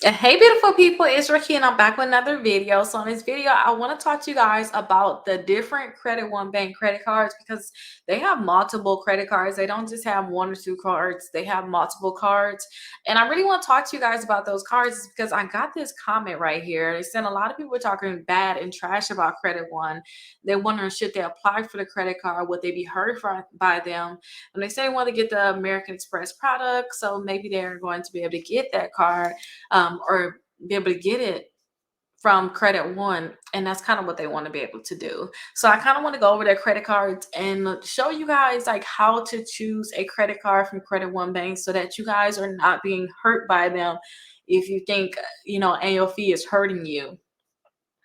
Hey beautiful people, it's Ricky and I'm back with another video. So in this video, I want to talk to you guys about the different Credit One Bank credit cards because they have multiple credit cards. They don't just have one or two cards, they have multiple cards. And I really want to talk to you guys about those cards because I got this comment right here. They said a lot of people are talking bad and trash about Credit One. They're wondering should they apply for the credit card, would they be hurt by them? And they say they want to get the American Express product, so maybe they're going to be able to get that card or be able to get it from Credit One, and that's kind of what they want to be able to do. So I kind of want to go over their credit cards and show you guys like how to choose a credit card from Credit One Bank so that you guys are not being hurt by them if you think annual fee is hurting you.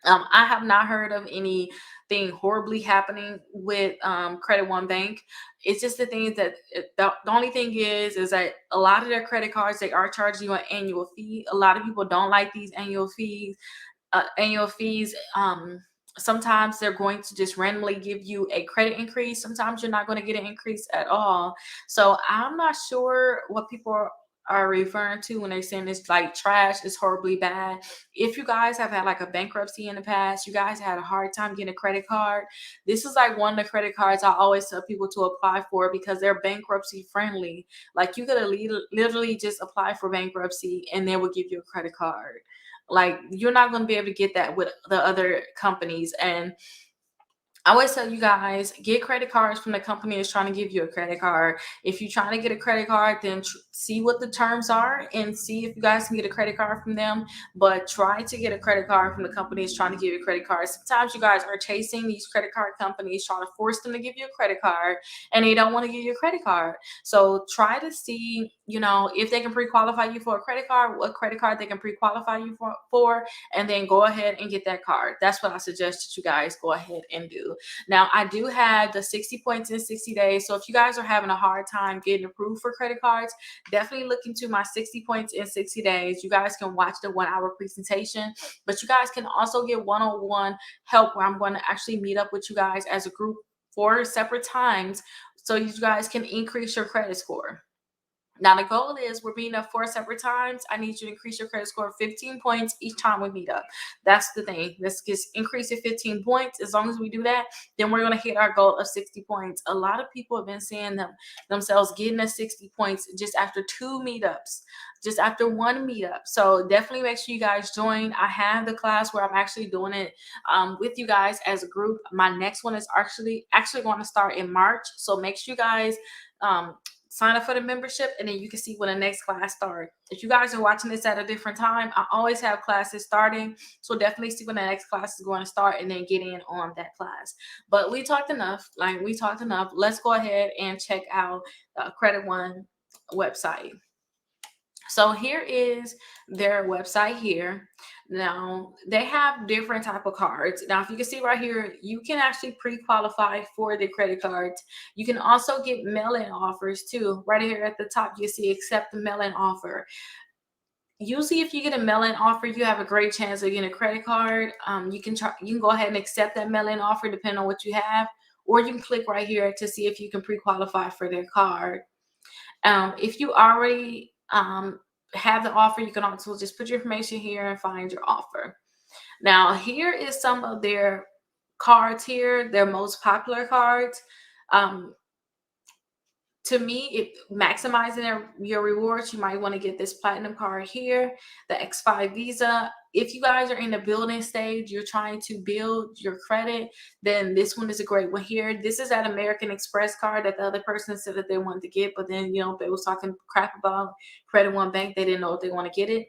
I have not heard of anything horribly happening with Credit One Bank. It's just the things that the only thing is that a lot of their credit cards they are charging you an annual fee. A lot of people don't like these annual fees. Sometimes they're going to just randomly give you a credit increase. Sometimes you're not going to get an increase at all. So I'm not sure what people are referring to when they're saying it's like trash, it's horribly bad. If you guys have had like a bankruptcy in the past, you guys had a hard time getting a credit card, this is like one of the credit cards I always tell people to apply for because they're bankruptcy friendly. Like you could have literally just apply for bankruptcy and they will give you a credit card. Like you're not going to be able to get that with the other companies. And I always tell you guys, get credit cards from the company that's trying to give you a credit card. If you're trying to get a credit card, then see what the terms are and see if you guys can get a credit card from them. But try to get a credit card from the company that's trying to give you a credit card. Sometimes you guys are chasing these credit card companies, trying to force them to give you a credit card, and they don't want to give you a credit card. So try to see, if they can pre-qualify you for a credit card, what credit card they can pre-qualify you for, and then go ahead and get that card. That's what I suggest that you guys go ahead and do. Now, I do have the 60 points in 60 days. So if you guys are having a hard time getting approved for credit cards, definitely look into my 60 points in 60 days. You guys can watch the 1 hour presentation, but you guys can also get one-on-one help where I'm going to actually meet up with you guys as a group 4 separate times so you guys can increase your credit score. Now the goal is we're meeting up 4 separate times. I need you to increase your credit score 15 points each time we meet up. That's the thing. Let's just increase it 15 points. As long as we do that, then we're gonna hit our goal of 60 points. A lot of people have been seeing themselves getting a 60 points just after 2 meetups, just after 1 meetup. So definitely make sure you guys join. I have the class where I'm actually doing it with you guys as a group. My next one is actually going to start in March. So make sure you guys um, sign up for the membership and then you can see when the next class starts. If you guys are watching this at a different time, I always have classes starting, so definitely see when the next class is going to start and then get in on that class. But we talked enough. Let's go ahead and check out the Credit One website. So here is their website here. Now they have different type of cards. Now if you can see right here, you can actually pre-qualify for the credit cards. You can also get mail-in offers too. Right here at the top you see accept the mail-in offer. Usually if you get a mail-in offer, you have a great chance of getting a credit card. You can go ahead and accept that mail-in offer depending on what you have, or you can click right here to see if you can pre-qualify for their card. If you already have the offer, you can also just put your information here and find your offer. Now, here is some of their cards here, their most popular cards. Um, to me, it maximizing your rewards, you might want to get this platinum card here, the X5 Visa. If you guys are in the building stage, you're trying to build your credit, then this one is a great one here. This is that American Express card that the other person said that they wanted to get, but then they was talking crap about Credit One Bank. They didn't know if they want to get it.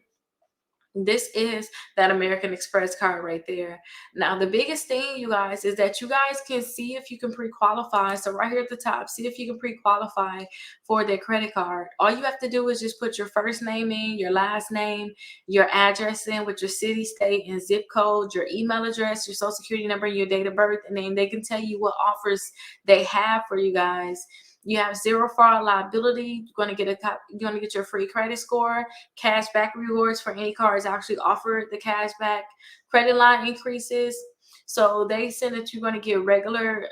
This is that American Express card right there. Now, the biggest thing, you guys, is that you guys can see if you can pre-qualify. So right here at the top, see if you can pre-qualify for their credit card. All you have to do is just put your first name in, your last name, your address in with your city, state, and zip code, your email address, your social security number, and your date of birth, and then they can tell you what offers they have for you guys. You have zero fraud liability. You're gonna get your free credit score, cash back rewards for any cards actually offer the cash back, credit line increases. So they said that you're going to get regular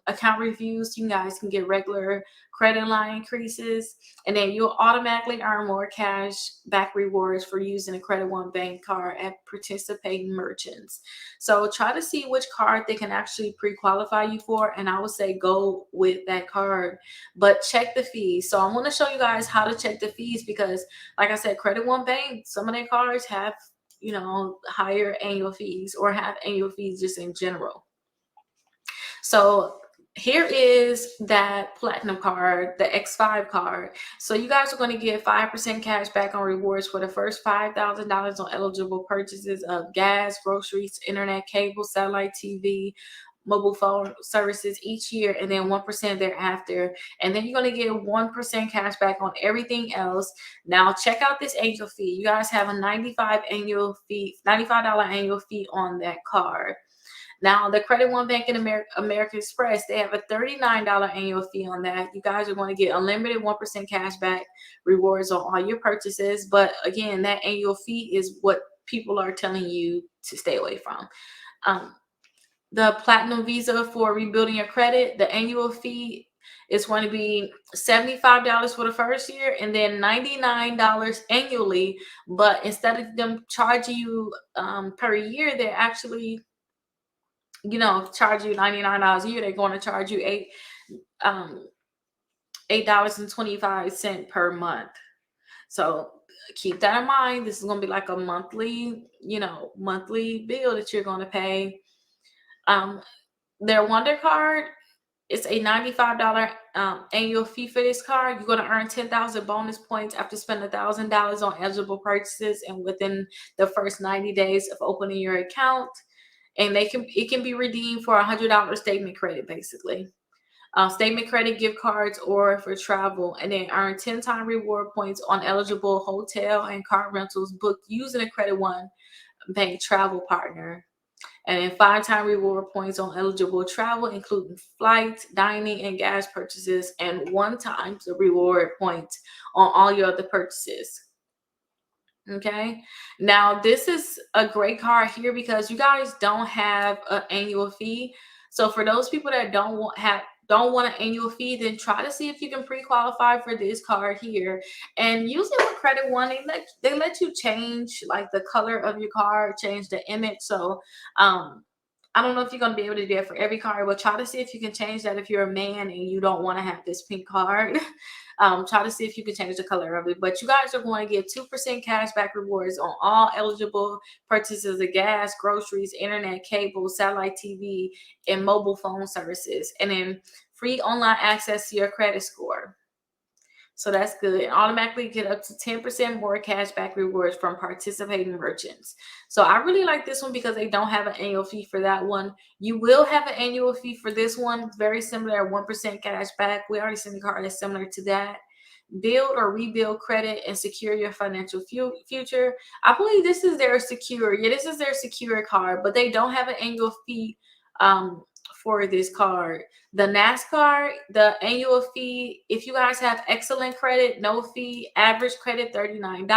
account reviews. You guys can get regular credit line increases, and then you'll automatically earn more cash back rewards for using a Credit One bank card at participating merchants. So try to see which card they can actually pre-qualify you for, and I would say go with that card. But check the fees. So I'm going to show you guys how to check the fees because, like I said, Credit One Bank, some of their cards have higher annual fees or have annual fees just in general. So here is that platinum card, the X5 card. So you guys are going to get 5% cash back on rewards for the first $5,000 on eligible purchases of gas, groceries, internet, cable, satellite TV, mobile phone services each year, and then 1% thereafter. And then you're going to get 1% cash back on everything else. Now check out this annual fee. You guys have a $95 annual fee on that card. Now, the Credit One Bank and American Express, they have a $39 annual fee on that. You guys are going to get unlimited 1% cash back rewards on all your purchases. But again, that annual fee is what people are telling you to stay away from. The Platinum Visa for rebuilding your credit, the annual fee is going to be $75 for the first year and then $99 annually. But instead of them charging you per year, they're actually charge you $99 a year. They're going to charge you $8.25 per month. So keep that in mind. This is going to be like a monthly bill that you're going to pay. Their Wonder Card, it's a $95 annual fee for this card. You're going to earn 10,000 bonus points after spending $1,000 on eligible purchases and within the first 90 days of opening your account. And it can be redeemed for $100 statement credit, basically. Statement credit, gift cards, or for travel, and then earn 10-time reward points on eligible hotel and car rentals booked using a Credit One bank travel partner. And then 5-time reward points on eligible travel, including flights, dining, and gas purchases, and 1-time reward points on all your other purchases. Okay, now this is a great card here because you guys don't have an annual fee. So for those people that don't want an annual fee, then try to see if you can pre-qualify for this card here. And usually with Credit One, they let you change like the color of your card, change the image. So I don't know if you're going to be able to do that for every card, but try to see if you can change that if you're a man and you don't want to have this pink card. Try to see if you can change the color of it. But you guys are going to get 2% cash back rewards on all eligible purchases of gas, groceries, internet, cable, satellite TV, and mobile phone services. And then free online access to your credit score. So that's good. And automatically get up to 10% more cash back rewards from participating merchants. So I really like this one because they don't have an annual fee for that one. You will have an annual fee for this one. Very similar, 1% cash back. We already seen the card that's similar to that. Build or rebuild credit and secure your financial future. I believe this is their secure. Yeah, this is their secure card, but they don't have an annual fee for this card. The NASCAR, the annual fee, if you guys have excellent credit, no fee. Average credit, $39.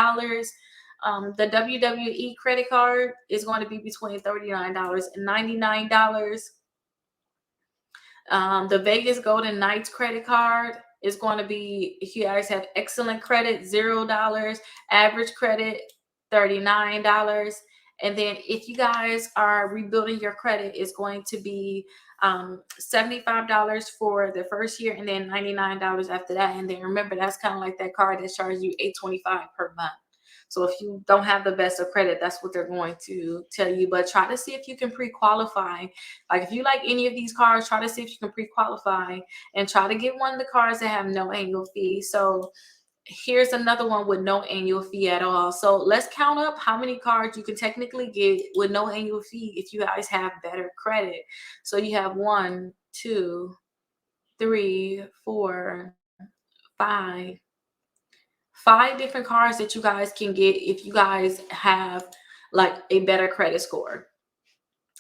The WWE credit card is going to be between $39 and $99. The Vegas Golden Knights credit card is going to be, if you guys have excellent credit, $0. Average credit, $39. And then if you guys are rebuilding your credit, it's going to be $75 for the first year and then $99 after that. And then remember, that's kind of like that card that charges you $8.25 per month. So if you don't have the best of credit, that's what they're going to tell you. But try to see if you can pre-qualify. Like if you like any of these cards, try to see if you can pre-qualify and try to get one of the cards that have no annual fee. So here's another one with no annual fee at all. So let's count up how many cards you can technically get with no annual fee if you guys have better credit. So you have 1, 2, 3, 4, 5 different cards that you guys can get if you guys have like a better credit score.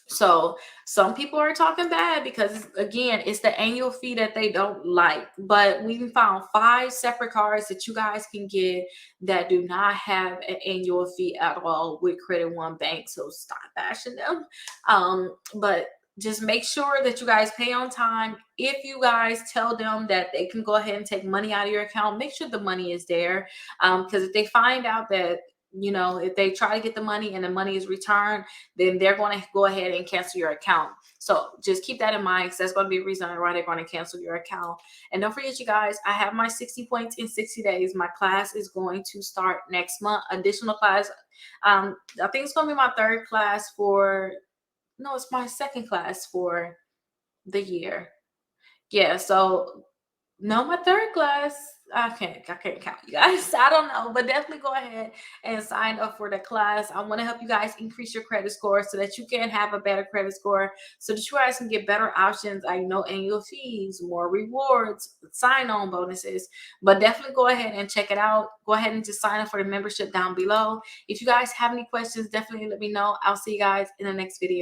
So some people are talking bad because again, it's the annual fee that they don't like. But we found 5 separate cards that you guys can get that do not have an annual fee at all with Credit One Bank. So stop bashing them. But just make sure that you guys pay on time. If you guys tell them that they can go ahead and take money out of your account, make sure the money is there. Because if they find out that, if they try to get the money and the money is returned, then they're going to go ahead and cancel your account. So just keep that in mind, because that's going to be a reason why they're going to cancel your account. And don't forget, you guys, I have my 60 points in 60 days. My class is going to start next month. Additional class. I think it's going to be my third class for, no, it's my second class for the year. Yeah, so no, my third class. I can't count, you guys. I don't know, but definitely go ahead and sign up for the class. I want to help you guys increase your credit score so that you can have a better credit score, so that you guys can get better options. I know annual fees, more rewards, sign-on bonuses. But definitely go ahead and check it out. Go ahead and just sign up for the membership down below. If you guys have any questions, definitely let me know. I'll see you guys in the next video.